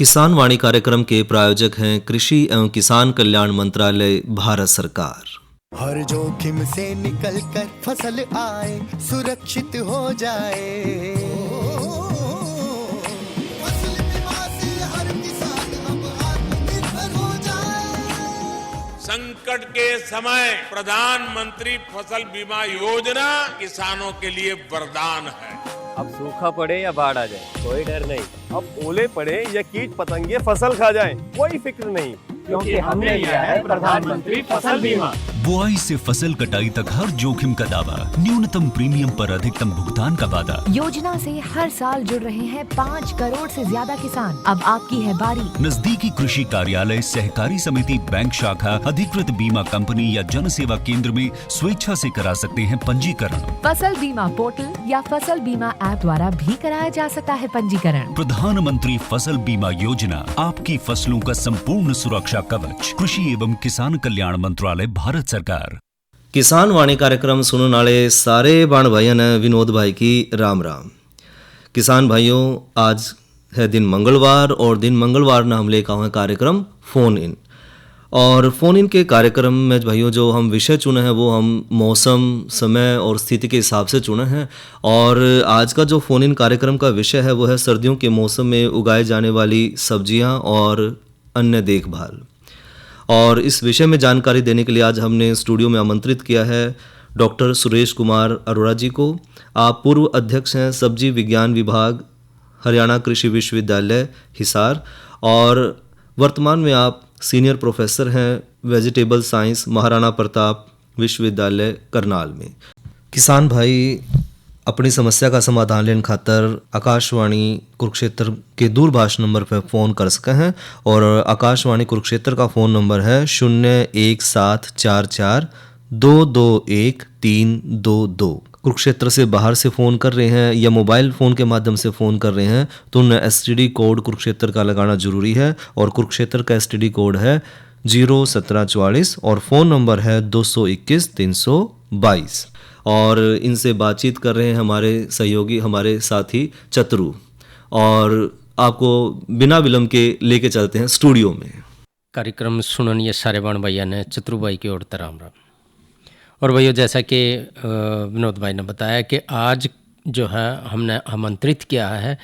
किसान वाणी कार्यक्रम के प्रायोजक हैं कृषि एवं किसान कल्याण मंत्रालय, भारत सरकार। हर जोखिम से निकल कर फसल आए, सुरक्षित हो जाए। फसल बीमा से हर किसान अब आत्मनिर्भर हो जाए। संकट के समय प्रधानमंत्री फसल बीमा योजना किसानों के लिए वरदान है। अब सूखा पड़े या बाढ़ आ जाए, कोई डर नहीं। अब ओले पड़े या कीट पतंगे फसल खा जाएं, कोई फिक्र नहीं, क्योंकि हमने लिया है प्रधानमंत्री फसल बीमा। बुआई से फसल कटाई तक हर जोखिम का दावा, न्यूनतम प्रीमियम पर अधिकतम भुगतान का वादा। योजना से हर साल जुड़ रहे हैं 5 करोड़ से ज्यादा किसान। अब आपकी है बारी। नजदीकी कृषि कार्यालय, सहकारी समिति, बैंक शाखा, अधिकृत बीमा कंपनी या जन सेवा केंद्र में स्वेच्छा से करा सकते हैं पंजीकरण। फसल बीमा पोर्टल या फसल बीमा ऐप द्वारा भी कराया जा सकता है पंजीकरण। प्रधानमंत्री फसल बीमा योजना, आपकी फसलों का संपूर्ण सुरक्षा कवच। कृषि एवं किसान कल्याण मंत्रालय, भारत सरकार। किसान वाणी कार्यक्रम सुनने वाले सारे बाण भाइयों ने विनोद भाई की राम राम। किसान भाइयों, आज है दिन मंगलवार और दिन मंगलवार ना हम लेकर आए कार्यक्रम फोन इन। और फ़ोन इन के कार्यक्रम में भाइयों जो हम विषय चुने हैं वो हम मौसम, समय और स्थिति के हिसाब से चुने हैं। और आज का जो फ़ोन इन कार्यक्रम का विषय है वो है सर्दियों के मौसम में उगाए जाने वाली सब्जियां और अन्य देखभाल। और इस विषय में जानकारी देने के लिए आज हमने स्टूडियो में आमंत्रित किया है डॉक्टर सुरेश कुमार अरोड़ा जी को। आप पूर्व अध्यक्ष हैं सब्जी विज्ञान विभाग, हरियाणा कृषि विश्वविद्यालय हिसार, और वर्तमान में आप सीनियर प्रोफेसर हैं वेजिटेबल साइंस, महाराणा प्रताप विश्वविद्यालय करनाल में। किसान भाई अपनी समस्या का समाधान लेने खातर आकाशवाणी कुरुक्षेत्र के दूरभाष नंबर पर फ़ोन कर सके हैं। और आकाशवाणी कुरुक्षेत्र का फ़ोन नंबर है 01744221322। कुरुक्षेत्र से बाहर से फ़ोन कर रहे हैं या मोबाइल फ़ोन के माध्यम से फ़ोन कर रहे हैं तो उन्हें STD कोड कुरुक्षेत्र का लगाना ज़रूरी है। और कुरुक्षेत्र का STD कोड है 01744 और फ़ोन नंबर है 221 322। और इनसे बातचीत कर रहे हैं हमारे सहयोगी, हमारे साथी चतुरु। और आपको बिना विलंब के लेके चलते हैं स्टूडियो में। कार्यक्रम सुननिए सारे बाण भैया ने चतुरु भाई की ओर राम राम। और भैया जैसा कि विनोद भाई ने बताया कि आज जो है हमने आमंत्रित किया है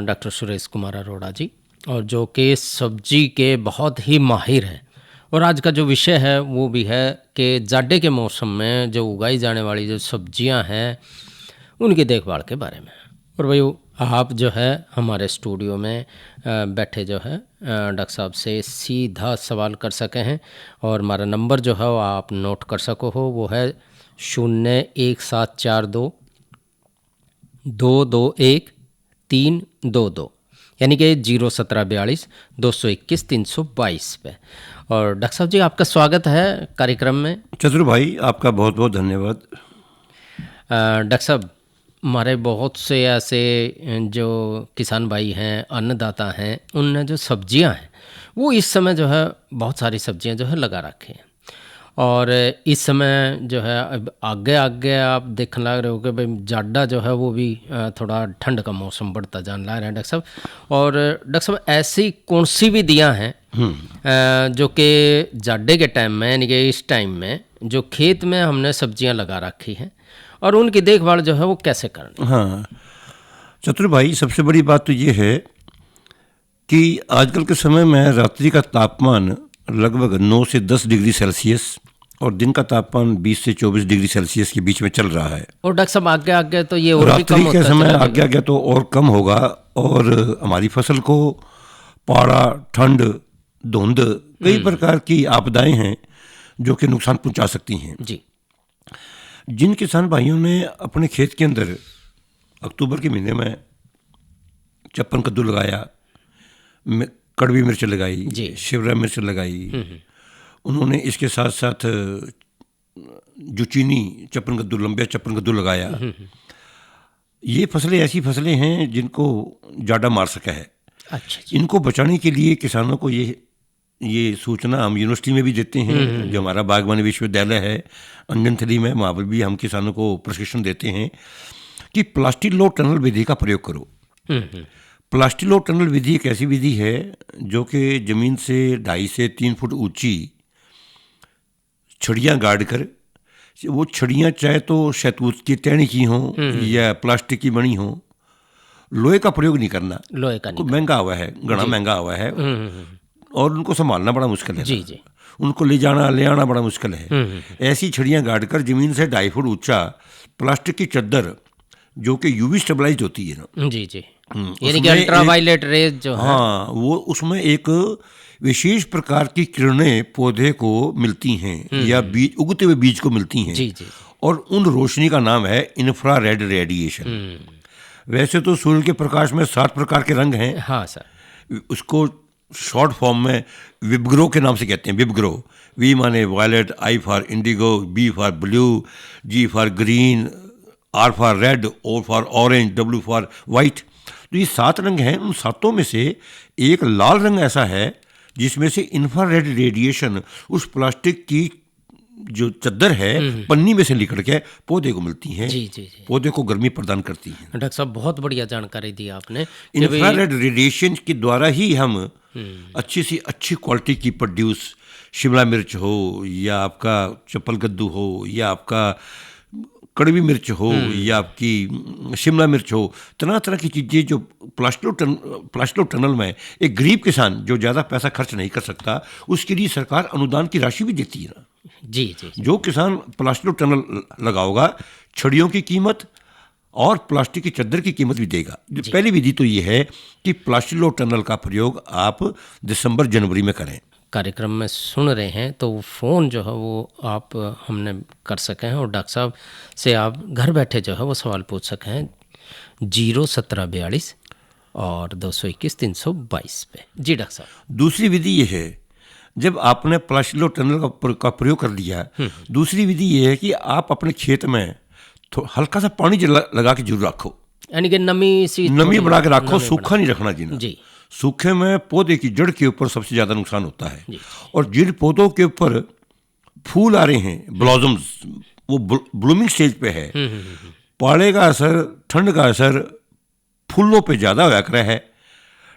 डॉक्टर सुरेश कुमार अरोड़ा जी, और जो कि सब्जी के बहुत ही माहिर हैं। और आज का जो विषय है वो भी है कि जाड़े के मौसम में जो उगाई जाने वाली जो सब्जियां हैं उनकी देखभाल के बारे में। और भाई आप जो है हमारे स्टूडियो में बैठे जो है डॉक्टर साहब से सीधा सवाल कर सके हैं। और हमारा नंबर जो है वो आप नोट कर सको हो, वो है 01742 221 322, यानी कि 01742 221 322 पे। और डॉक्टर साहब जी आपका स्वागत है कार्यक्रम में। चतुर भाई आपका बहुत बहुत धन्यवाद। डॉक्टर साहब, हमारे बहुत से ऐसे जो किसान भाई हैं, अन्नदाता हैं, उनने जो सब्जियां हैं वो इस समय जो है बहुत सारी सब्जियां जो है लगा रखे हैं। और इस समय जो है अब आगे आगे आप देखने लग रहे हो कि भाई जाड़ा जो है वो भी थोड़ा ठंड का मौसम बढ़ता जाने लग रहा है डॉक्टर साहब। और डॉक्टर साहब ऐसी कौन सी विधियाँ हैं जो कि जाड़े के टाइम में, यानी कि इस टाइम में जो खेत में हमने सब्जियां लगा रखी हैं और उनकी देखभाल जो है वो कैसे करनी? हाँ चतुर भाई, सबसे बड़ी बात तो ये है कि आजकल के समय में रात्रि का तापमान लगभग 9 से 10 डिग्री सेल्सियस और दिन का तापमान 20 से 24 डिग्री सेल्सियस के बीच में चल रहा है। और डॉक्टर साहब आगे आगे तो ये और भी कम होता है, रात्रि के समय आगे आगे तो और कम होगा। और हमारी फसल को पारा, ठंड, धुंध, कई प्रकार की आपदाएं हैं जो कि नुकसान पहुंचा सकती हैं जी। जिन किसान भाइयों ने अपने खेत के अंदर अक्टूबर के महीने में चप्पन कद्दू लगाया, कड़वी मिर्च लगाई, शिमला मिर्च लगाई, उन्होंने इसके साथ साथ जुचीनी चप्पन कद्दू, लंबे चप्पन कद्दू लगाया। ये फसलें ऐसी फसलें हैं जिनको जाड़ा मार सका है। अच्छा। इनको बचाने के लिए किसानों को ये सूचना हम यूनिवर्सिटी में भी देते हैं, जो हमारा बागवानी विश्वविद्यालय है अंजनथली में, वहाँ पर भी हम किसानों को प्रशिक्षण देते हैं कि प्लास्टिक लो टनल विधि का प्रयोग करो। प्लास्टिलो टनल विधि एक ऐसी विधि है जो कि ज़मीन से 2.5 से 3 फुट ऊंची छड़ियाँ गाड़ कर, वो छड़ियाँ चाहे तो शहतूत की टहनी की हों या प्लास्टिक की बनी हों, लोहे का प्रयोग नहीं करना। लोहे का नहीं महंगा हुआ है, घना महंगा हुआ है, और उनको संभालना बड़ा मुश्किल है। जी जी। उनको ले आना बड़ा मुश्किल है। ऐसी छड़ियाँ गाड़ कर ज़मीन से 2.5 फुट ऊंचा प्लास्टिक की चद्दर जो कि यूवी स्टेबलाइज होती है ना, जी जी, यानी कि अल्ट्रावायलेट रेज जो है, हाँ, वो उसमें एक विशेष प्रकार की किरणें पौधे को मिलती हैं या बीज, उगते हुए बीज को मिलती हैं। जी जी। और उन रोशनी का नाम है इंफ्रारेड रेडिएशन। वैसे तो सूर्य के प्रकाश में 7 प्रकार के रंग हैं। हाँ सर। उसको शॉर्ट फॉर्म में विबग्रो के नाम से कहते हैं। विबग्रो, वी माने violet, I for indigo, B for blue, G for green, R for red, O for orange, W for white. तो ये 7 रंग हैं। उन 7 में से एक लाल रंग ऐसा है जिसमें से इंफ्रारेड रेडिएशन उस प्लास्टिक की जो चद्दर है पन्नी में से निकल के पौधे को मिलती है। जी जी जी। पौधे को गर्मी प्रदान करती है। डॉक्टर साहब बहुत बढ़िया जानकारी दी आपने। इंफ्रारेड रेडिएशन के द्वारा ही हम अच्छी सी अच्छी क्वालिटी की प्रोड्यूस, शिमला मिर्च हो या आपका चप्पल कद्दू हो या आपका कड़वी मिर्च हो या आपकी शिमला मिर्च हो, तरह तरह की चीज़ें जो प्लास्टिलो टनल में एक गरीब किसान जो ज़्यादा पैसा खर्च नहीं कर सकता, उसके लिए सरकार अनुदान की राशि भी देती है ना। जी जी। जो किसान प्लास्टिलो टनल लगाओगा, छड़ियों की कीमत और प्लास्टिक की चद्दर की कीमत भी देगा। पहली विधि तो ये है कि प्लास्टिलो टनल का प्रयोग आप दिसंबर जनवरी में करें। कार्यक्रम में सुन रहे हैं तो फ़ोन जो है वो आप हमने कर सके हैं और डॉक्टर साहब से आप घर बैठे जो है वो सवाल पूछ सके हैं 01742 और 221 322 पे। जी डॉक्टर साहब। दूसरी विधि ये है, जब आपने प्लास्टिलो टनल का प्रयोग कर लिया, दूसरी विधि ये है कि आप अपने खेत में हल्का सा पानी लगा के जरूर रखो, यानी कि नमी बना के रखो, सूखा नहीं रखना जी ना। जी। सूखे में पौधे की जड़ के ऊपर सबसे ज़्यादा नुकसान होता है। और जिन पौधों के ऊपर फूल आ रहे हैं, ब्लॉसम्स, वो ब्लूमिंग स्टेज पे है, पाले का असर, ठंड का असर फूलों पे ज़्यादा होया कर है।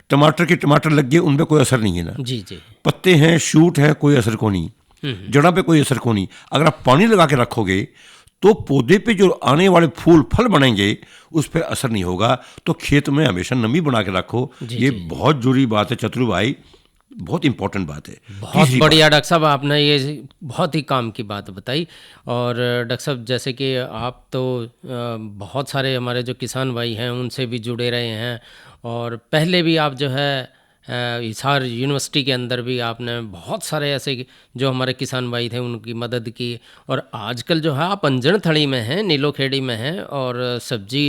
टमाटर लग गए, उन पर कोई असर नहीं है ना। जी जी। पत्ते हैं, शूट है, कोई असर को नहीं, जड़ा पे कोई असर को नहीं। अगर आप पानी लगा के रखोगे तो पौधे पे जो आने वाले फूल फल बनेंगे उस पर असर नहीं होगा। तो खेत में हमेशा नमी बना के रखो। ये बहुत जरूरी बात है चतुर भाई, बहुत इंपॉर्टेंट बात है। बहुत बढ़िया डॉक्टर साहब, आपने ये बहुत ही काम की बात बताई। और डॉक्टर साहब जैसे कि आप तो बहुत सारे हमारे जो किसान भाई हैं उनसे भी जुड़े रहे हैं, और पहले भी आप जो है हिसार यूनिवर्सिटी के अंदर भी आपने बहुत सारे ऐसे जो हमारे किसान भाई थे उनकी मदद की। और आजकल जो है आप अंजन थड़ी में हैं, नीलोखेड़ी में हैं, और सब्जी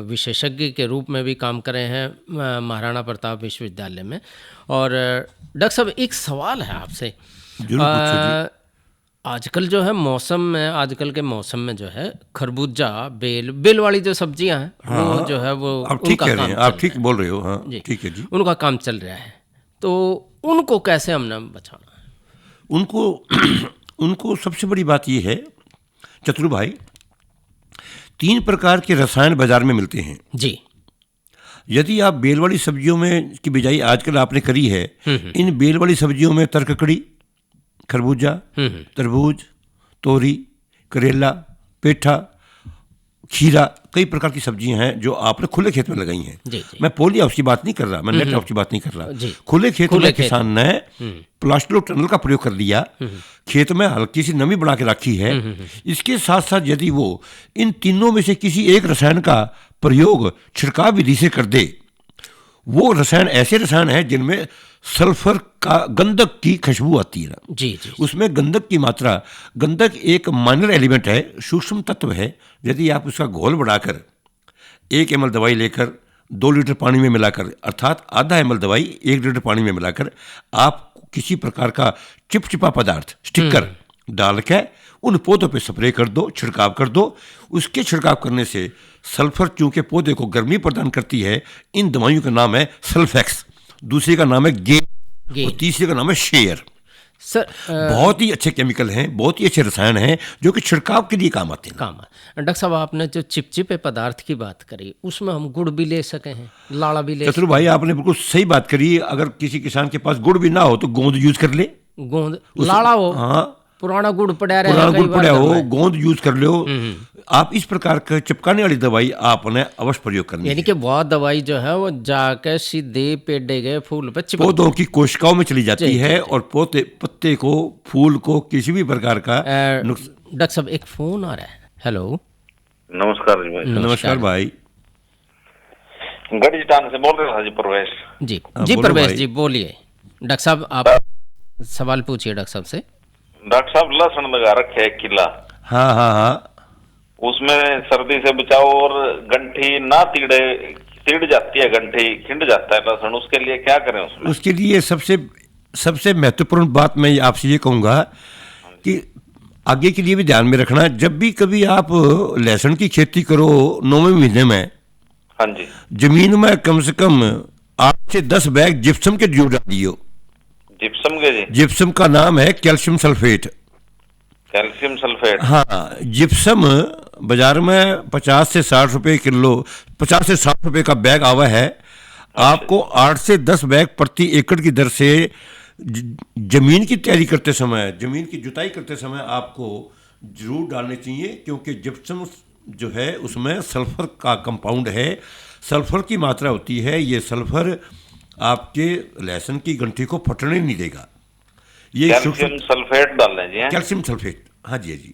विशेषज्ञ के रूप में भी काम कर रहे हैं महाराणा प्रताप विश्वविद्यालय में। और डॉक्टर साहब एक सवाल है आपसे, आजकल जो है मौसम में, आजकल के मौसम में जो है खरबूजा, बेल वाली जो सब्जियां हैं, हाँ, वो जो है वो आप ठीक कह रहे हैं, आप ठीक बोल रहे हो। हाँ ठीक है जी, उनका काम चल रहा है, तो उनको कैसे हमने बचाना है? उनको सबसे बड़ी बात ये है चतुर भाई, 3 प्रकार के रसायन बाजार में मिलते हैं जी। यदि आप बेल वाली सब्जियों में की बिजाई आजकल आपने करी है, इन बेल वाली सब्जियों में तरककड़ी, खरबूजा, तरबूज, तोरी, करेला, पेठा, खीरा, कई प्रकार की सब्जियां हैं जो आपने खुले खेत में लगाई हैं। जी, जी। मैं पॉली हाउस की बात नहीं कर रहा, मैं नेट हाउस की बात नहीं कर रहा। खुले खेत में किसान ने प्लास्टिलो टनल का प्रयोग कर लिया, खेत में हल्की सी नमी बना के रखी है। इसके साथ साथ यदि वो इन तीनों में से किसी एक रसायन का प्रयोग छिड़काव विधि से कर दे, वो रसायन ऐसे रसायन है जिनमें सल्फर का, गंधक की खुशबू आती है ना। जी जी। उसमें गंधक की मात्रा, गंधक एक माइनर एलिमेंट है, सूक्ष्म तत्व है। यदि आप उसका घोल बढ़ाकर 1 ml दवाई लेकर 2 लीटर पानी में मिलाकर, अर्थात आधा ml दवाई 1 लीटर पानी में मिलाकर आप किसी प्रकार का चिपचिपा पदार्थ, स्टिकर डाल के उन पौधों पे स्प्रे कर दो, छिड़काव कर दो। उसके छिड़काव करने से सल्फर चूंकि पौधे को गर्मी प्रदान करती है, इन दवाइयों का नाम है सल्फेक्स, दूसरी का नाम है गेन और तीसरे का नाम है शेयर। सर बहुत ही अच्छे केमिकल हैं, बहुत ही अच्छे रसायन हैं जो कि छिड़काव के लिए काम आते हैं। काम है। डॉक्टर साहब आपने जो चिपचिपे पदार्थ की बात करी, उसमें हम गुड़ भी ले सके हैं, लाड़ा भी ले चतुर भाई आपने बिल्कुल सही बात करी। अगर किसी किसान के पास गुड़ भी ना हो तो गोंद यूज कर ले। गोंद लाड़ा हो, हाँ, पुराना गुड़ पड़ा रहा पुराना है, गुड़ कई बार पड़ा हो, घर में। गोंद यूज कर लो। आप इस प्रकार का चिपकाने वाली दवाई आपने अवश्य प्रयोग करनी यानी है। कि बहुत दवाई जो है वो जाकर सीधे पेड़े गए फूल पे चिपक पौधों की कोशिकाओं में चली जाती है और पत्ते को, फूल को किसी भी प्रकार का डॉक्टर साहब एक फोन आ रहा है। हेलो, नमस्कार जी भाई। नमस्कार भाई। गढ़ीटान से बोल रहे हैं जी प्रवेश जी। हाँ, जी बोलो प्रवेश भाई। जी बोलिए। डॉक्टर साहब आप सवाल पूछिए डॉक्टर साहब से। डॉक्टर साहब लहसुन लगा रखे है किला, हाँ हाँ हाँ, उसमें सर्दी से बचाओ और गंठी ना तिड़ जाती है, गंठी खिंड जाता है लहसुन, उसके लिए क्या करें उसमें? उसके लिए सबसे महत्वपूर्ण बात मैं आपसे ये कहूँगा कि आगे के लिए भी ध्यान में रखना, जब भी कभी आप लहसुन की खेती करो 9वें महीने में, हाँ जी, जमीन में कम से कम 8 से 10 बैग जिप्सम के ड्यू डाल दियो। जिप्सम के जी? जिप्सम का नाम है कैल्शियम सल्फेट। Calcium sulphate? हाँ, जिप्सम बाजार में 50 से 60 रुपए किलो, 50 से 60 रुपए का बैग आवा है। आपको 8 से 10 बैग प्रति एकड़ की दर से जमीन की तैयारी करते समय, जमीन की जुताई करते समय आपको जरूर डालने चाहिए, क्योंकि जिप्सम जो है उसमें सल्फर का कंपाउंड है, सल्फर की मात्रा होती है। ये सल्फर आपके लहसुन की गंठी को फटने नहीं देगा। ये कैल्शियम सल्फेट डाल लें जी? हैं? कैल्शियम सल्फेट, हाँ जी, जी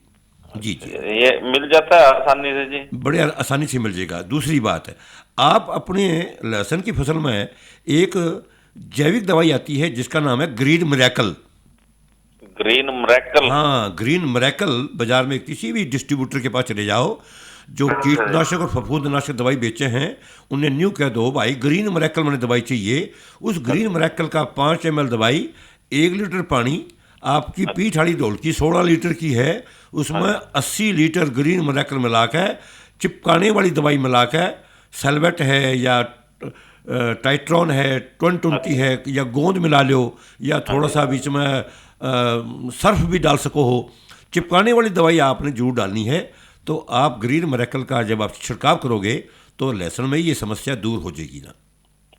जी जी, ये मिल जाता है आसानी से जी? बड़े आसानी से मिल जाएगा। दूसरी बात है, आप अपने लहसुन की फसल में एक जैविक दवाई आती है जिसका नाम है ग्रीन मिरेकल। Green miracle? हाँ, ग्रीन मिरेकल बाजार में किसी भी डिस्ट्रीब्यूटर के पास चले जाओ जो कीटनाशक और फफूंदनाशक दवाई बेचे हैं, उन्हें न्यू कह दो भाई ग्रीन मिरेकल मैंने दवाई चाहिए। उस ग्रीन मिरेकल का 5 ml दवाई 1 लीटर पानी, आपकी पीठ आड़ी ढोल की 16 लीटर की है, उसमें 80 लीटर ग्रीन मिरेकल मिलाकर, चिपकाने वाली दवाई मिलाकर, सेलवेट है या टाइट्रॉन है, 20 है, या गोंद मिला लो, या थोड़ा सा बीच में सर्फ भी डाल सको हो। चिपकाने वाली दवाई आपने जरूर डालनी है। तो आप ग्रीन मिरेकल का जब आप छिड़काव करोगे तो लहसुन में ये समस्या दूर हो जाएगी ना।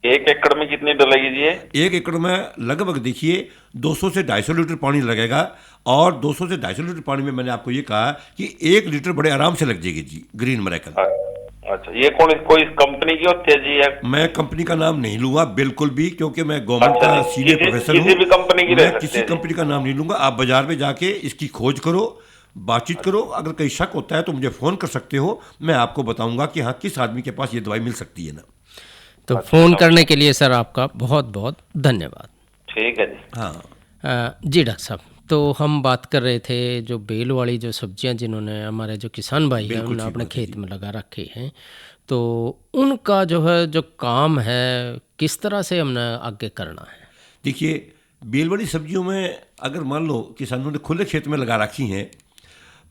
1 एकड़ में कितनी डलेगी जी ये? 1 एकड़ में लगभग देखिए 200 से 250 लीटर पानी लगेगा, और 200 से 250 लीटर पानी में मैंने आपको ये कहा कि 1 लीटर बड़े आराम से लग जाएगी जी ग्रीन मिरेकल। अच्छा, ये कोई कंपनी की होती है जी? है? मैं कंपनी का नाम नहीं लूंगा बिल्कुल भी, क्योंकि मैं गवर्नमेंट का सीनियर प्रोफेसर हूँ। किसी भी कंपनी की ले सकते किसी हैं? कंपनी का नाम नहीं लूंगा। आप बाजार में जाके इसकी खोज करो, बातचीत करो, अगर कहीं शक होता है तो मुझे फ़ोन कर सकते हो, मैं आपको बताऊंगा कि हाँ किस आदमी के पास ये दवाई मिल सकती है ना। तो फ़ोन करने के लिए सर आपका बहुत बहुत धन्यवाद। ठीक है जी। हाँ जी डॉक्टर साहब, तो हम बात कर रहे थे जो बेल वाली जो सब्जियां जिन्होंने हमारे जो किसान भाई हैं उन्होंने अपने खेत में लगा रखे हैं, तो उनका जो है जो काम है किस तरह से हमने आगे करना है? देखिए, बेल वाली सब्जियों में अगर मान लो किसानों ने खुले खेत में लगा रखी हैं,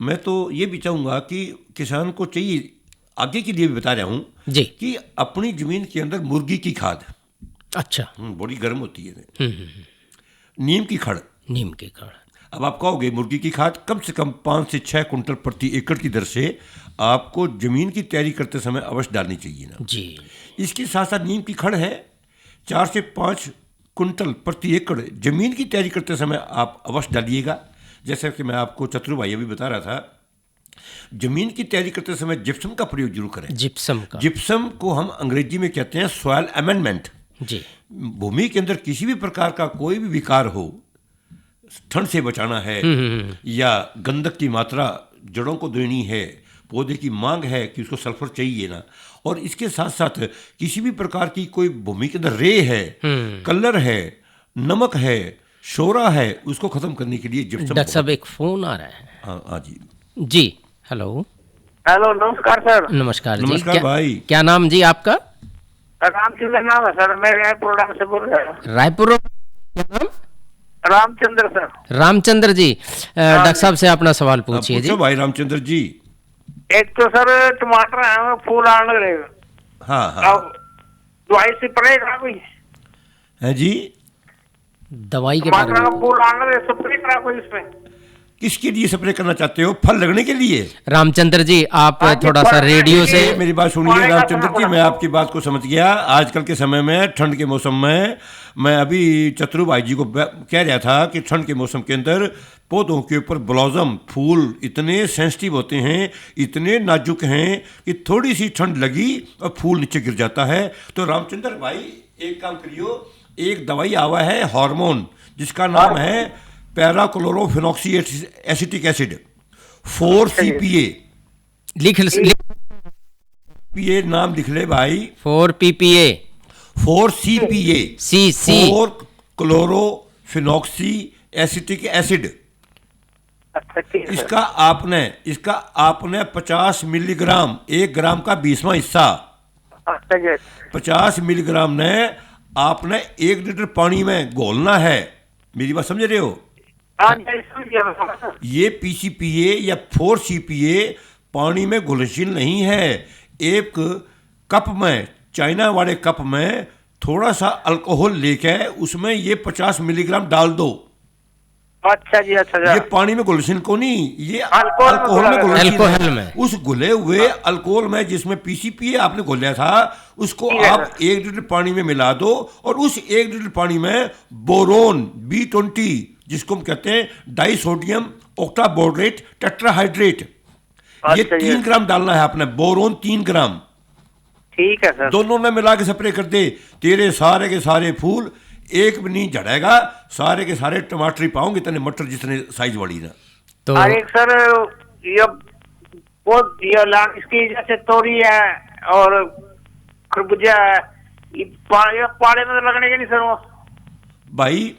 मैं तो ये भी चाहूँगा कि किसान को चाहिए, आगे के लिए भी बता रहा हूँ जी, कि अपनी ज़मीन के अंदर मुर्गी की खाद, अच्छा, बड़ी गर्म होती है, नीम की खड़, नीम की खड़। अब आप कहोगे मुर्गी की खाद कम से कम 5 से 6 कुंटल प्रति एकड़ की दर से आपको ज़मीन की तैयारी करते समय अवश्य डालनी चाहिए ना जी। इसके साथ साथ नीम की खड़ है 4 से 5 कुंटल प्रति एकड़ ज़मीन की तैयारी करते समय आप अवश्य डालिएगा। जैसे कि मैं आपको चतुर भाई अभी बता रहा था, ज़मीन की तैयारी करते समय जिप्सम का प्रयोग जरूर करें। जिप्सम का, जिप्सम को हम अंग्रेजी में कहते हैं सॉइल अमेंडमेंट। जी, भूमि के अंदर किसी भी प्रकार का कोई भी विकार हो, ठंड से बचाना है या गंधक की मात्रा जड़ों को देनी है, पौधे की मांग है कि उसको सल्फर चाहिए ना, और इसके साथ साथ किसी भी प्रकार की कोई भूमि के अंदर रे है, कलर है, नमक है, शोरा है, उसको खत्म करने के लिए जिप्सम। डॉक्टर साहब एक फोन आ रहा है। हाँ जी जी, हेलो। हेलो, नमस्कार सर। नमस्कार जी। नमस्कार भाई। क्या नाम जी आपका? रामचंद्र नाम है सर, मैं रायपुर से बोल रहा हूँ। रायपुर, क्या नाम? रामचंद्र सर। रामचंद्र जी, डॉक्टर साहब से अपना सवाल पूछिए जी। पूछो भाई रामचंद्र जी। एक तो सर टमाटर है फूल आने लगे, हाँ हाँ दवाई से पड़ेगा कोई? है जी, दवाई के बारे में किसके लिए स्प्रे करना चाहते हो? फल लगने के लिए? रामचंद्र जी आप थोड़ा सा रेडियो से मेरी बात सुनिए रामचंद्र जी, मैं आपकी बात को समझ गया। आजकल के समय में ठंड के मौसम में मैं अभी चतुर भाई जी को कह रहा था कि ठंड के मौसम के अंदर पौधों के ऊपर ब्लॉसम फूल इतने सेंसिटिव होते हैं, इतने नाजुक हैं कि थोड़ी सी ठंड लगी और फूल नीचे गिर जाता है। तो रामचंद्र भाई एक काम करियो, एक दवाई आवा है हार्मोन जिसका नाम है पैराक्लोरोफिनॉक्सी एसिटिक एसिड 4-CPA। लिख पीए नाम लिख ले भाई। 4-PPA 4-CPA सी 4 क्लोरोफिनॉक्सी एसिटिक एसिड। इसका आपने 50 मिलीग्राम, 1 ग्राम का 20वां हिस्सा 50 मिलीग्राम ने आपने 1 लीटर पानी में घोलना है। मेरी बात समझ रहे हो? ये PCPA या 4-CPA पानी में घुलनशील नहीं है। एक कप में, चाइना वाले कप में थोड़ा सा अल्कोहल लेके उसमें ये 50 मिलीग्राम डाल दो। अच्छा जी, अच्छा। ये पानी में घुलनशील को नहीं, ये अल्कोहल में घुलनशील है। उस घुले हुए अल्कोहल में जिसमें PCPA आपने घोलिया था उसको आप 1 लीटर पानी में मिला दो और उस 1 लीटर पानी में बोरोन B20 जिसको हम कहते हैं डाई सोडियम ऑक्टाबोरेट टेट्राहाइड्रेट, ये 3 ग्राम डालना है आपने। बोरोन 3 ग्राम। ठीक है सर। दोनों में मिला के स्प्रे कर दे, तेरे सारे के सारे फूल एक भी नहीं झड़ेगा, सारे के सारे टमाटर ही पाओगे इतने मटर जितने साइज वाली ना। तो एक सर ये इसकी जैसे तोरी है और खरबूजा है, पाड़े में लगने के नहीं सर वो? भाई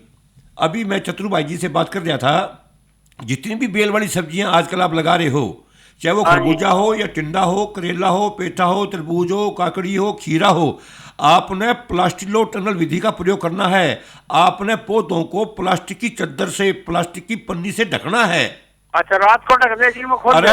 अभी मैं चतुर भाई जी से बात कर रहा था, जितनी भी बेल वाली सब्जियां आजकल आप लगा रहे हो, चाहे वो खरबूजा हो या टिंडा हो, करेला हो, पेठा हो, तरबूज हो, काकड़ी हो, खीरा हो, आपने प्लास्टिलो टनल विधि का प्रयोग करना है। आपने पौधों को प्लास्टिक की चद्दर से, प्लास्टिक की पन्नी से ढकना है। अच्छा, रात को ढक दे, दिन में खोल अरे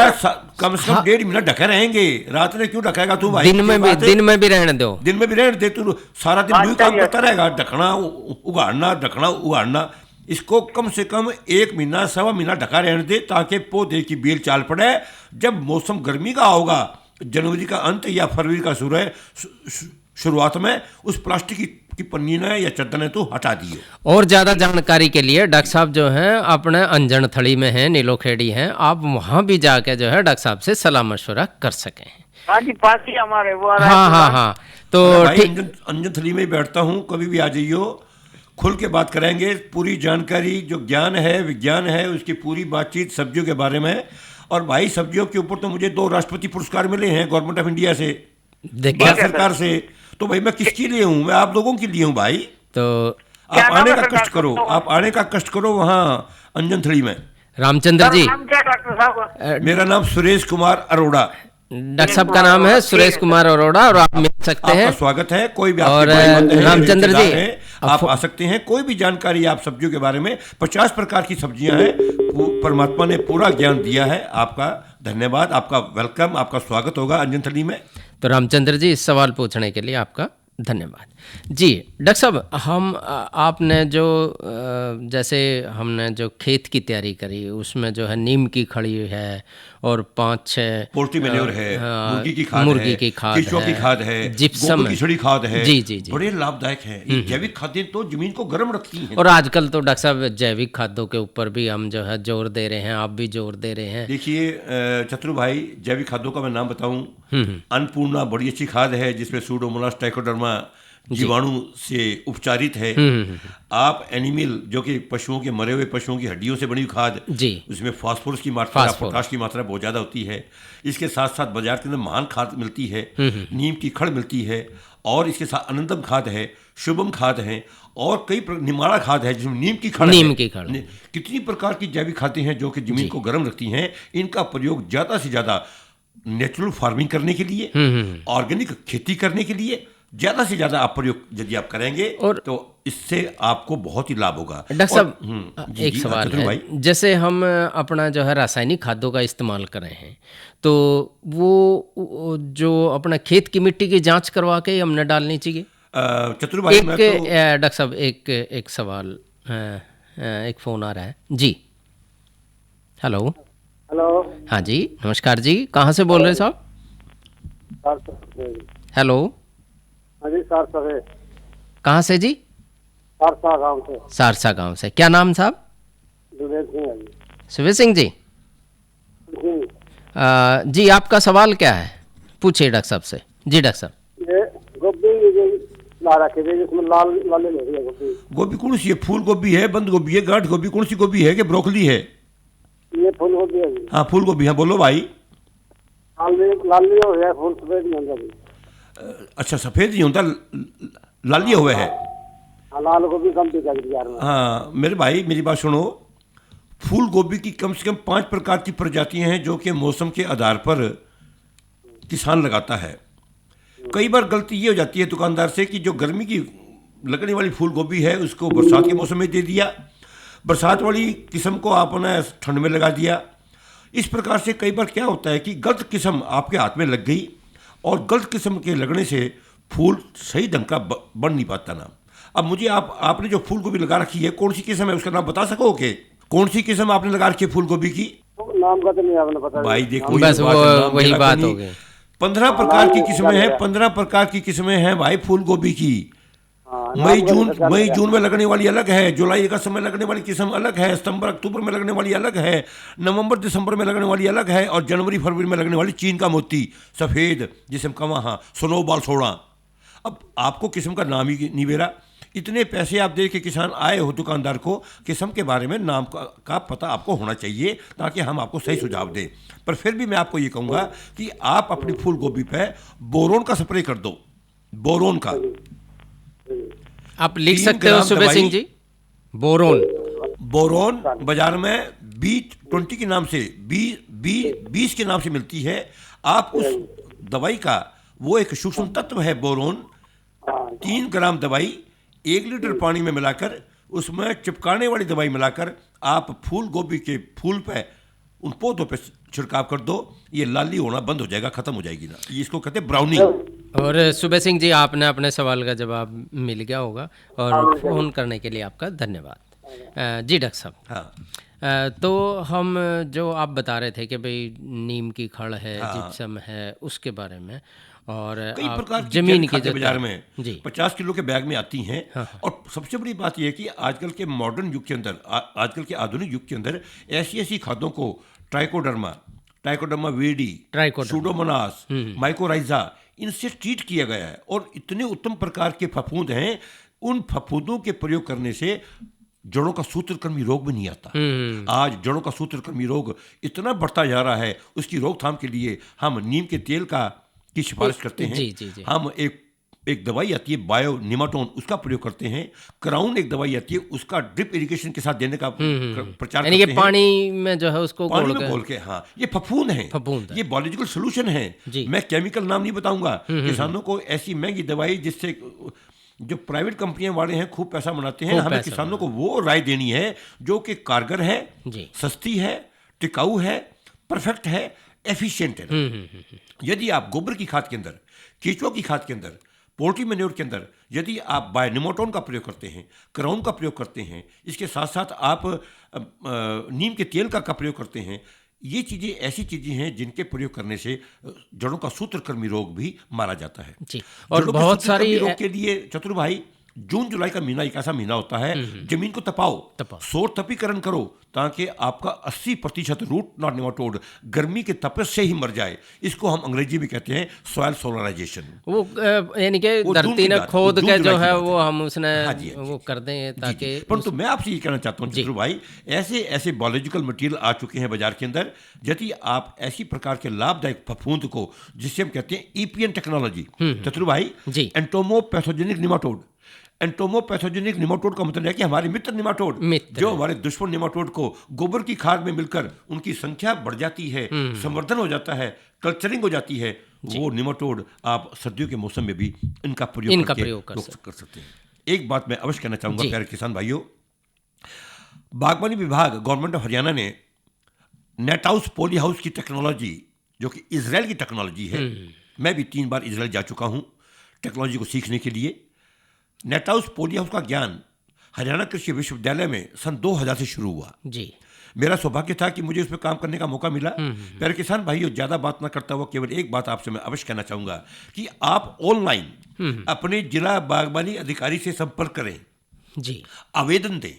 कम से कम 1.5 मिनट ढके रहेंगे। रात में क्यों ढकेगा तू भाई? दिन में भी रहने दो। दिन में भी रहने दे, तू सारा दिन वही काम करता रहेगा, ढकना उगाड़ना, ढकना उगाड़ना। इसको कम से कम 1 महीना 1.25 महीना ढका रहने दे ताकि पौधे की बेल चाल पड़े। जब मौसम गर्मी का होगा, जनवरी का अंत या फरवरी का शुरुआत में, उस प्लास्टिक की पन्नी ने या चद्दर ने तो हटा दियो। और ज़्यादा जानकारी के लिए डॉक्टर साहब जो हैं अपने अंजन थड़ी में हैं, नीलोखेड़ी हैं, आप वहाँ भी जाके जो है डॉक्टर साहब से सलाह मशवरा कर सकें। हाँ जी, पास ही हमारे वो हाँ तो अंजन थड़ी में ही बैठता हूँ, कभी भी आ जाइयो, खुल के बात करेंगे। पूरी जानकारी जो ज्ञान है, विज्ञान है, उसकी पूरी बातचीत सब्जियों के बारे में। और भाई सब्जियों के ऊपर तो मुझे 2 राष्ट्रपति पुरस्कार मिले हैं गवर्नमेंट ऑफ इंडिया से, भारत सरकार से। तो भाई मैं किसके लिए हूँ? मैं आप लोगों के लिए हूँ भाई। तो आप आने का कष्ट करो, आप आने का कष्ट करो वहाँ अंजन थड़ी में। रामचंद्र जी, मेरा नाम सुरेश कुमार अरोड़ा। डॉक्टर साहब का नाम है सुरेश कुमार अरोड़ा और आप मिल सकते हैं। आपका स्वागत है। कोई भी और रामचंद्र जी आप आ सकते हैं। कोई भी जानकारी आप सब्जियों के बारे में, 50 प्रकार की सब्जियां हैं, परमात्मा ने पूरा ज्ञान दिया है। आपका धन्यवाद, आपका वेलकम, आपका स्वागत होगा अंजन थड़ी में। तो रामचंद्र जी, इस सवाल पूछने के लिए आपका धन्यवाद जी। डॉक्टर साहब, हम आपने जो जैसे हमने जो खेत की तैयारी करी उसमें जो है नीम की खड़ी है और 5-6 पोल्ट्री मैन्योर है, मुर्गी की खाद है, केंचुआ की खाद है, जिप्सम की छड़ी खाद है। जी, बड़े लाभदायक है। ये जैविक खादें तो जमीन को गर्म रखती हैं। और आजकल तो डॉक्टर साहब जैविक खादों के ऊपर भी हम जो है जोर दे रहे हैं, आप भी जोर दे रहे हैं। देखिए चतुर भाई, जैविक खादों का मैं नाम बताऊं, अन्नपूर्णा बड़ी अच्छी खाद है जिसमें सूडोमोनास ट्राइकोडर्मा जीवाणु से उपचारित है। आप एनिमल जो कि पशुओं के, मरे हुए पशुओं की हड्डियों से बनी हुई खाद, उसमें फास्फोरस की मात्रा, पोटाश की मात्रा बहुत ज़्यादा होती है। इसके साथ साथ बाजार के अंदर महान खाद मिलती है, नीम की खड़ मिलती है, और इसके साथ अनंतम खाद है, शुभम खाद है, और कई निमाड़ा खाद है जिसमें नीम की खड़ है। कितनी प्रकार की जैविक खादें हैं जो कि जमीन को गर्म रखती हैं। इनका प्रयोग ज़्यादा से ज़्यादा नेचुरल फार्मिंग करने के लिए, ऑर्गेनिक खेती करने के लिए ज्यादा से ज्यादा आप प्रयोग यदि आप करेंगे तो इससे आपको बहुत ही लाभ होगा। डॉक्टर साहब, एक सवाल है, जैसे हम अपना जो है रासायनिक खादों का इस्तेमाल कर रहे हैं तो वो जो अपना खेत की मिट्टी की जांच करवा के हमने डालनी चाहिए? चतुर भाई, डॉक्टर साहब एक सवाल एक फ़ोन आ रहा है जी। हेलो। हेलो। हाँ जी, नमस्कार जी, कहाँ से बोल रहे हैं साहब? हेलो। हाँ जी, सारसा से। कहाँ से जी? सारसा गांव से। सारसा गांव से। क्या नाम साहब? सुबेद सिंह है जी। सुबेद सिंह जी। जी, आपका सवाल क्या है? पूछिए डॉक्टर साहब से। जी डॉक्टर साहब। ये गोभी ला रखे थे जिसमें लाल लाल हो रही है गोभी। गोभी कौन सी है? फूल गोभी है, बंद गोभी है, गांठ गोभी? कौन सी गोभी है कि ब्रोकली है? ये फूल गोभी है जी। हाँ, फूल गोभी। हाँ, बोलो भाई। लाल हो गया फूल, सफेद नहीं होता। अच्छा, सफेद नहीं होता, लालिया हुआ है। लाल गोभी कम बिका बाजार में। हाँ मेरे भाई, मेरी बात सुनो। फूल गोभी की कम से कम 5 प्रकार की प्रजातियां हैं जो कि मौसम के आधार पर किसान लगाता है। कई बार गलती ये हो जाती है दुकानदार से कि जो गर्मी की लगने वाली फूल गोभी है उसको बरसात के मौसम में दे दिया, बरसात वाली किस्म को आपने ठंड में लगा दिया। इस प्रकार से कई बार क्या होता है कि गलत किस्म आपके हाथ में लग गई और गलत किस्म के लगने से फूल सही ढंग का बन नहीं पाता ना। अब मुझे आपने जो फूल गोभी लगा रखी है कौन सी किस्म है उसका नाम बता सकोगे? कौन सी किस्म आपने लगा रखी है फूल गोभी की? नाम का तो नहीं आपने पता भाई देखो, बस वही बात हो गई। 15 प्रकार की किस्में हैं, 15 प्रकार की किस्में हैं भाई फूल गोभी की। मई जून में लगने वाली अलग है, जुलाई अगस्त में लगने वाली किस्म अलग है, सितंबर अक्टूबर में लगने वाली अलग है, नवंबर दिसंबर में लगने वाली अलग है, और जनवरी फरवरी में लगने वाली चीन का मोती सफ़ेद जिसे हम कहा हाँ स्नोबॉल सोडा। अब आपको किस्म का नाम ही नहीं मेरा, इतने पैसे आप दे के किसान आए हो दुकानदार को, किस्म के बारे में नाम का पता आपको होना चाहिए ताकि हम आपको सही सुझाव दें। पर फिर भी मैं आपको ये कहूँगा कि आप अपनी फूल गोभी पे बोरोन का स्प्रे कर दो, बोरोन का। आप लिख सकते हो सुबेद सिंह जी, बोरोन। बोरोन बाजार में B20 के नाम से, 20 के नाम से मिलती है। आप उस दवाई का, वो एक सूक्ष्म तत्व है बोरोन, 3 ग्राम दवाई 1 लीटर पानी में मिलाकर उसमें चिपकाने वाली दवाई मिलाकर आप फूल गोभी के फूल पे, उन पौधों पे छिड़काव कर दो। ये लाली होना बंद हो जाएगा, खत्म हो जाएगी ना। ये इसको कहते हैं ब्राउनिंग। और सुबेद सिंह जी, आपने अपने सवाल का जवाब मिल गया होगा और फ़ोन करने के लिए आपका धन्यवाद। जी डॉक्टर साहब। हाँ। तो हम जो आप बता रहे थे कि भाई नीम की खड़ है, जिप्सम है, उसके बारे में, और कई प्रकार की जमीन की बाजार में जी 50 किलो के बैग में आती हैं। और सबसे बड़ी बात यह है कि आजकल के मॉडर्न युग के अंदर, आजकल के आधुनिक युग के अंदर ऐसी खादों को ट्राइकोडर्मा वीडी, सूडोमोनास, माइकोराइजा, इनसे ट्रीट किया गया है। और इतने उत्तम प्रकार के फफूंद हैं, उन फफूंदों के प्रयोग करने से जड़ों का सूत्रकृमि रोग भी नहीं आता। आज जड़ों का सूत्रकृमि रोग इतना बढ़ता जा रहा है, उसकी रोकथाम के लिए हम नीम के तेल की सिफारिश करते हैं। जी। हम एक दवाई आती है बायो निमाटोन, उसका प्रयोग करते हैं। क्राउन एक दवाई आती है, उसका ड्रिप इरिगेशन के साथ देने का प्रचार करते हैं। पानी में जो है उसको पानी में घोल के। हाँ, ये फफूंद है, ये बायोलॉजिकल सोल्यूशन है। मैं केमिकल नाम नहीं बताऊंगा। किसानों को ऐसी महंगी दवाई जिससे जो प्राइवेट कंपनियां वाले हैं खूब पैसा बनाते हैं, हमें किसानों को वो राय देनी है जो कि कारगर है, सस्ती है, टिकाऊ है, परफेक्ट है, एफिशिएंट है। यदि आप गोबर की खाद के अंदर, केंचुआ की खाद के अंदर, पोल्ट्री मैन्योर के अंदर यदि आप बायोनिमोटोन का प्रयोग करते हैं, क्राउन का प्रयोग करते हैं, इसके साथ साथ आप नीम के तेल का प्रयोग करते हैं, ये चीज़ें ऐसी चीज़ें हैं जिनके प्रयोग करने से जड़ों का सूत्रकृमि रोग भी मारा जाता है जी। और बहुत सारी रोग के लिए चतुर भाई, जून जुलाई का महीना एक ऐसा महीना होता है, जमीन को तपाओ, सौर तपीकरण करो ताकि आपका 80% रूट नॉट नेमाटोड गर्मी के तपश से ही मर जाए। इसको हम अंग्रेजी में कहते हैं सॉइल सोलराइजेशन। वो यानी कि धरती ने खोद के जो है वो हम उसने वो कर दें ताकि। परंतु मैं आपसे ये कहना चाहता हूँ चित्रू भाई, ऐसे बायोलॉजिकल मटेरियल आ चुके हैं बाजार के अंदर, यदि आप ऐसी प्रकार के लाभदायक फफूंद को, जिसे हम कहते हैं ईपीएन टेक्नोलॉजी, चित्रू भाई, एंटोमोपैथोजेनिक निमाटोड। एंटोमोपैथोजेनिक निमाटोड का मतलब है कि हमारे मित्र निमाटोड जो हमारे दुश्मन निमाटोड को गोबर की खाद में मिलकर उनकी संख्या बढ़ जाती है, संवर्धन हो जाता है, कल्चरिंग हो जाती है, वो निमाटोड आप सर्दियों के मौसम में भी इनका प्रयोग कर सकते हैं। एक बात मैं अवश्य कहना चाहूंगा प्यारे किसान भाइयों, बागवानी विभाग गवर्नमेंट ऑफ हरियाणा ने नेट हाउस पॉली हाउस की टेक्नोलॉजी, जो कि इजराइल की टेक्नोलॉजी है, मैं भी 3 बार इजराइल जा चुका हूं टेक्नोलॉजी को सीखने के लिए। नेट हाउस पॉली हाउस का ज्ञान हरियाणा कृषि विश्वविद्यालय में सन 2000 से शुरू हुआ। जी। मेरा सौभाग्य था कि मुझे उस पर काम करने का मौका मिला। प्यारे किसान भाइयों, ज़्यादा बात ना करता हुआ केवल एक बात आपसे मैं अवश्य कहना चाहूँगा कि आप ऑनलाइन अपने जिला बागवानी अधिकारी से संपर्क करें, जी, आवेदन दें।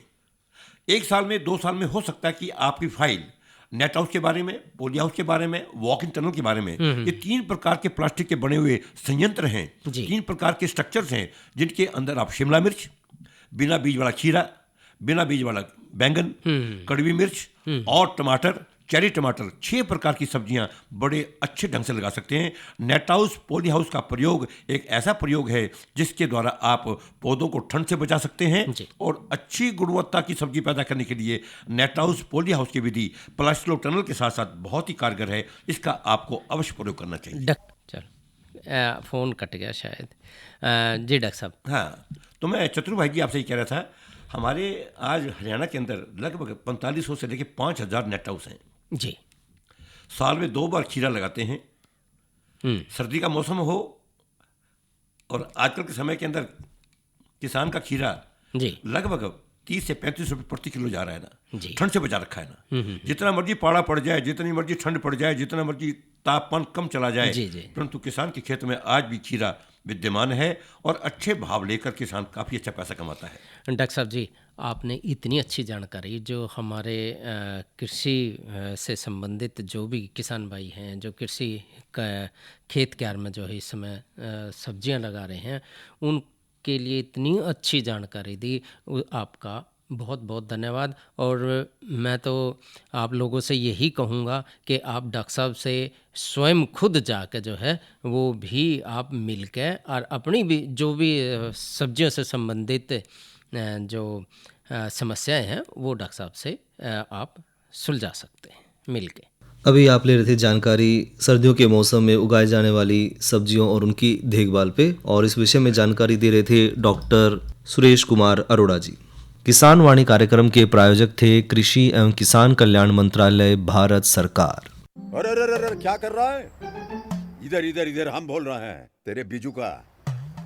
1 साल में 2 साल में हो सकता है कि आपकी फाइल नेट हाउस के बारे में, पोली हाउस के बारे में, वॉक इन टनल के बारे में, ये 3 प्रकार के प्लास्टिक के बने हुए संयंत्र हैं, 3 प्रकार के स्ट्रक्चर्स हैं जिनके अंदर आप शिमला मिर्च, बिना बीज वाला खीरा, बिना बीज वाला बैंगन, कड़वी मिर्च और टमाटर, चेरी टमाटर, 6 प्रकार की सब्जियां बड़े अच्छे ढंग से लगा सकते हैं। नेट हाउस, पॉली हाउस का प्रयोग एक ऐसा प्रयोग है जिसके द्वारा आप पौधों को ठंड से बचा सकते हैं और अच्छी गुणवत्ता की सब्जी पैदा करने के लिए नेट हाउस, पॉली हाउस की विधि प्लास्टिक टनल के साथ साथ बहुत ही कारगर है। इसका आपको अवश्य प्रयोग करना चाहिए। चलो, फ़ोन कट गया शायद। जी डॉक्टर साहब। हाँ, तो मैं चतुर भाई जी आपसे ही कह रहा था, हमारे आज हरियाणा के अंदर लगभग 4500 से लेकर 5000 नेट हाउस हैं जी। साल में 2 बार खीरा लगाते हैं, सर्दी का मौसम हो और आजकल के समय के अंदर किसान का खीरा जी लगभग 30 से 35 रुपये प्रति किलो जा रहा है ना। जी। ठंड से बचा रखा है ना। जितना मर्जी पाड़ा पड़ जाए, जितनी मर्जी ठंड पड़ जाए, जितना मर्जी तापमान कम चला जाए, परंतु किसान के खेत में आज भी खीरा विद्यमान है और अच्छे भाव लेकर किसान काफ़ी अच्छा पैसा कमाता है। डॉक्टर साहब जी, आपने इतनी अच्छी जानकारी जो हमारे कृषि से संबंधित जो भी किसान भाई हैं, जो कृषि खेत क्यार में जो है इस समय सब्जियां लगा रहे हैं, उनके लिए इतनी अच्छी जानकारी दी, आपका बहुत बहुत धन्यवाद। और मैं तो आप लोगों से यही कहूँगा कि आप डॉक्टर साहब से स्वयं खुद जाकर जो है वो भी आप मिल के और अपनी भी जो भी सब्जियों से संबंधित जो समस्याएं हैं वो डॉक्टर साहब से आप सुलझा सकते हैं मिल के। अभी आप ले रहे थे जानकारी सर्दियों के मौसम में उगाए जाने वाली सब्जियों और उनकी देखभाल पे, और इस विषय में जानकारी दे रहे थे डॉक्टर सुरेश कुमार अरोड़ा जी। किसान वाणी कार्यक्रम के प्रायोजक थे कृषि एवं किसान कल्याण मंत्रालय, भारत सरकार। अरे अरे अरे क्या कर रहा है? इधर इधर इधर हम बोल रहे हैं तेरे बीजू का।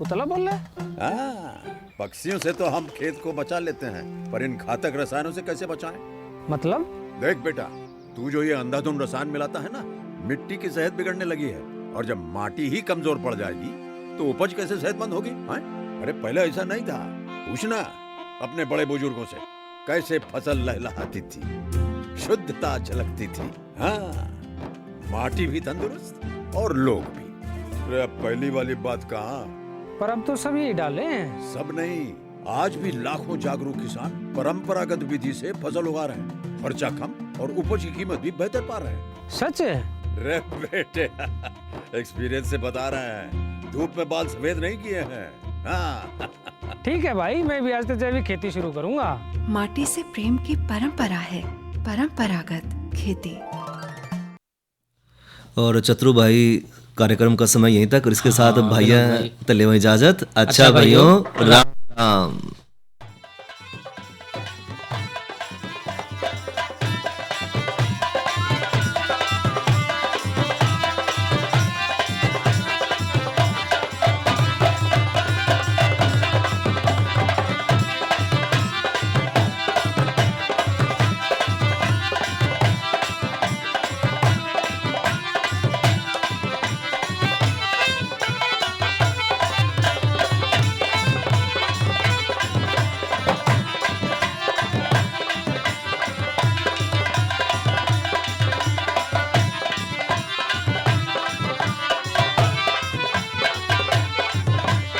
उतला बोल रहा है? पक्षियों से तो हम खेत को बचा लेते हैं, पर इन घातक रसायनों से कैसे बचाएं? मतलब? देख बेटा, तू जो ये अंधाधुंध रसायन मिलाता है ना, मिट्टी की सेहत बिगड़ने लगी है और जब माटी ही कमजोर पड़ जाएगी तो उपज कैसे सेहतमंद होगी? अरे पहले ऐसा नहीं था, पूछना अपने बड़े बुजुर्गों से, कैसे फसल लहलहाती थी, शुद्धता झलकती थी। हाँ, माटी भी तंदुरुस्त और लोग भी। अरे पहली वाली बात कहाँ? पर अब तो सब यही डाले हैं। सब नहीं, आज भी लाखों जागरूक किसान परंपरागत विधि से फसल उगा रहे हैं। खर्चा कम और उपज की कीमत भी बेहतर पा रहे हैं। सच है? रे बेटे, एक्सपीरियंस से बता रहे हैं, धूप में बाल सफेद नहीं किए हैं। हाँ। ठीक है भाई, मैं भी आज से जैविक खेती शुरू करूंगा। माटी से प्रेम की परंपरा है, परंपरागत खेती। और चतुर भाई, कार्यक्रम का समय यहीं तक, और इसके साथ भैया तले इजाजत। अच्छा भाइयों, राम राम।